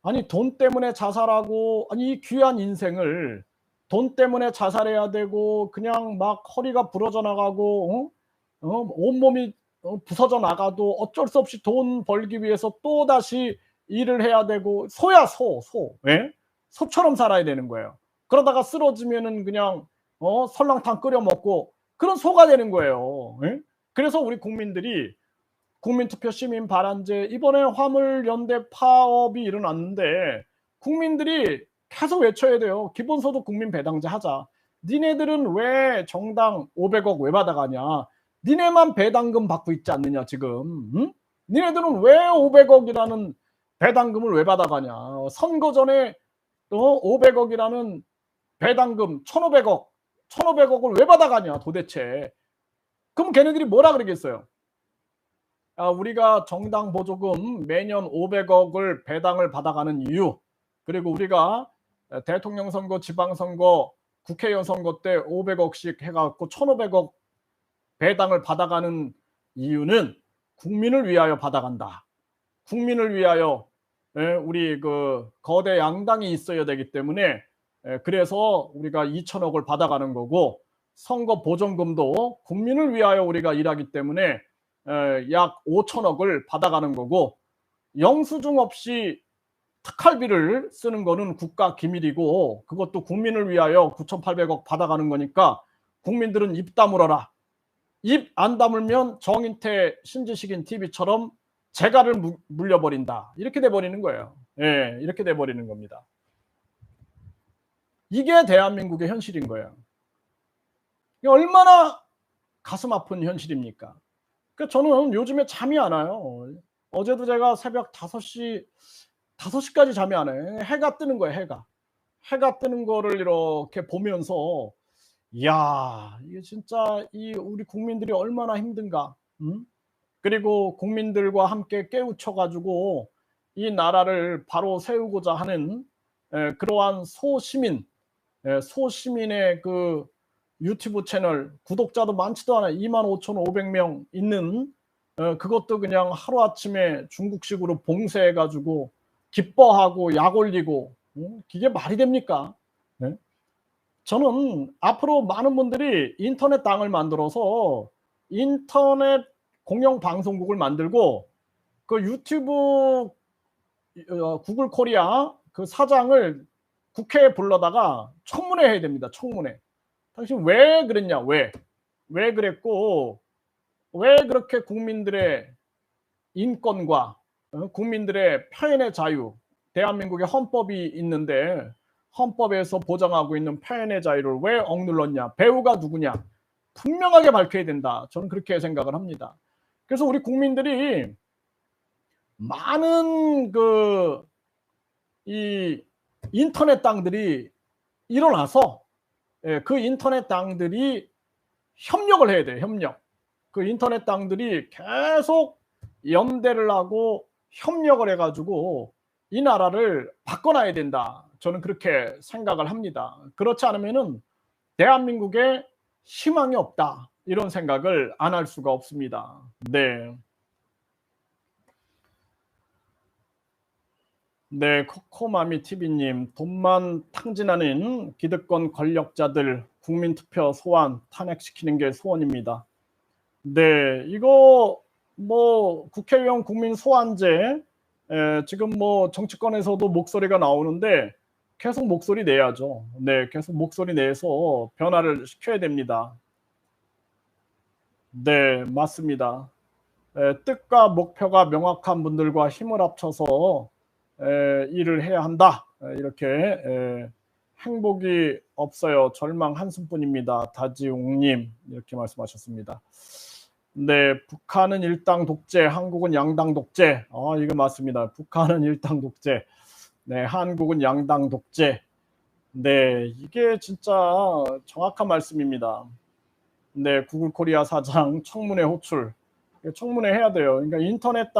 아니 돈 때문에 자살하고 아니 이 귀한 인생을 돈 때문에 자살해야 되고 그냥 막 허리가 부러져 나가고 온몸이 부서져 나가도 어쩔 수 없이 돈 벌기 위해서 또다시 일을 해야 되고 소야 소. 예? 소처럼 살아야 되는 거예요. 그러다가 쓰러지면은 그냥 설렁탕 끓여 먹고 그런 소가 되는 거예요. 예? 그래서 우리 국민들이 국민투표 시민 발안제 이번에 화물연대 파업이 일어났는데 국민들이 계속 외쳐야 돼요. 기본소득 국민 배당제 하자. 니네들은 왜 정당 500억 왜 받아가냐. 니네만 배당금 받고 있지 않느냐 지금. 응? 니네들은 왜 500억이라는 배당금을 왜 받아가냐. 선거 전에 500억이라는 배당금 1,500억을 왜 받아가냐 도대체. 그럼 걔네들이 뭐라 그러겠어요. 우리가 정당 보조금 매년 500억을 배당을 받아가는 이유, 그리고 우리가 대통령 선거, 지방선거, 국회의원 선거 때 500억씩 해갖고 1,500억 배당을 받아가는 이유는 국민을 위하여 받아간다. 국민을 위하여 우리 그 거대 양당이 있어야 되기 때문에 그래서 우리가 2천억을 받아가는 거고, 선거 보전금도 국민을 위하여 우리가 일하기 때문에 약 5천억을 받아가는 거고, 영수증 없이 특활비를 쓰는 거는 국가 기밀이고, 그것도 국민을 위하여 9,800억 받아가는 거니까 국민들은 입 다물어라. 입 안 다물면 정인태 신지식인 TV처럼 재갈을 물려버린다. 이렇게 돼버리는 거예요. 예, 이렇게 돼버리는 겁니다. 이게 대한민국의 현실인 거예요. 이게 얼마나 가슴 아픈 현실입니까? 그러니까 저는 요즘에 잠이 안 와요. 어제도 제가 새벽 5시까지 잠이 안 와요. 해가 뜨는 거예요, 해가. 해가 뜨는 거를 이렇게 보면서, 이야, 이게 진짜 이 우리 국민들이 얼마나 힘든가. 그리고 국민들과 함께 깨우쳐가지고 이 나라를 바로 세우고자 하는 그러한 소시민의 그 유튜브 채널 구독자도 많지도 않아요. 25,500명 있는, 그것도 그냥 하루아침에 중국식으로 봉쇄해가지고 기뻐하고 약 올리고, 이게 말이 됩니까? 네? 저는 앞으로 많은 분들이 인터넷 당을 만들어서 인터넷 공영 방송국을 만들고, 그 유튜브 구글 코리아 그 사장을 국회에 불러다가 청문회 해야 됩니다. 청문회. 당신 왜 그랬냐? 왜 그랬고, 왜 그렇게 국민들의 인권과 국민들의 표현의 자유, 대한민국의 헌법이 있는데 헌법에서 보장하고 있는 표현의 자유를 왜 억눌렀냐? 배우가 누구냐? 분명하게 밝혀야 된다. 저는 그렇게 생각을 합니다. 그래서 우리 국민들이 많은 이 인터넷 당들이 일어나서 그 인터넷 당들이 협력을 해야 돼요. 협력. 그 인터넷 당들이 계속 연대를 하고 협력을 해가지고 이 나라를 바꿔놔야 된다. 저는 그렇게 생각을 합니다. 그렇지 않으면은 대한민국에 희망이 없다. 이런 생각을 안 할 수가 없습니다. 네. 네, 코코마미 TV님, 돈만 탕진하는 기득권 권력자들 국민투표 소환 탄핵시키는 게 소원입니다. 네, 이거 뭐 국회의원 국민 소환제, 지금 뭐 정치권에서도 목소리가 나오는데 계속 목소리 내야죠. 네, 계속 목소리 내서 변화를 시켜야 됩니다. 네, 맞습니다. 뜻과 목표가 명확한 분들과 힘을 합쳐서 일을 해야 한다. 이렇게 행복이 없어요. 절망 한숨뿐입니다. 다지웅님 이렇게 말씀하셨습니다. 네, 북한은 일당 독재, 한국은 양당 독재. 이거 맞습니다. 북한은 일당 독재, 네, 한국은 양당 독재. 네, 이게 진짜 정확한 말씀입니다. 네, 구글 코리아 사장 청문회 호출. 청문회 해야 돼요. 그러니까 인터넷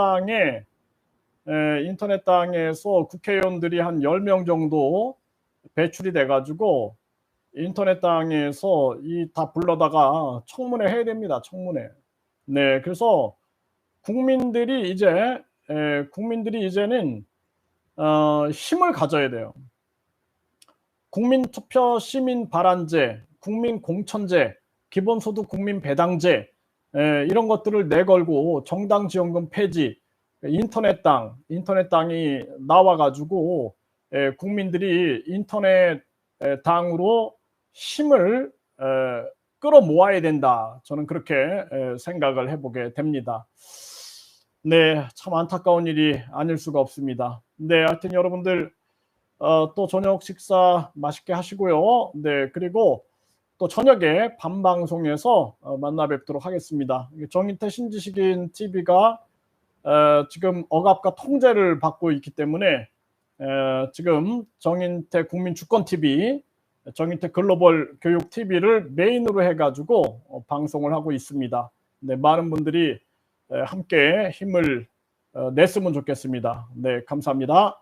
당에서 국회의원들이 한 10명 정도 배출이 돼가지고 인터넷 당에서 다 불러다가 청문회 해야 됩니다. 청문회. 네, 그래서 국민들이 이제는 힘을 가져야 돼요. 국민투표 시민발안제, 국민공천제, 기본소득 국민배당제, 이런 것들을 내걸고 정당지원금 폐지, 인터넷 당이 나와가지고 국민들이 인터넷 당으로 힘을 끌어모아야 된다. 저는 그렇게 생각을 해보게 됩니다. 네, 참 안타까운 일이 아닐 수가 없습니다. 네, 하여튼 여러분들 또 저녁 식사 맛있게 하시고요. 네, 그리고 또 저녁에 밤방송에서 만나 뵙도록 하겠습니다. 정인태 신지식인 TV가 지금 억압과 통제를 받고 있기 때문에 지금 정인태 국민주권TV, 정인태 글로벌 교육TV를 메인으로 해가지고 방송을 하고 있습니다. 네, 많은 분들이 함께 힘을 냈으면 좋겠습니다. 네, 감사합니다.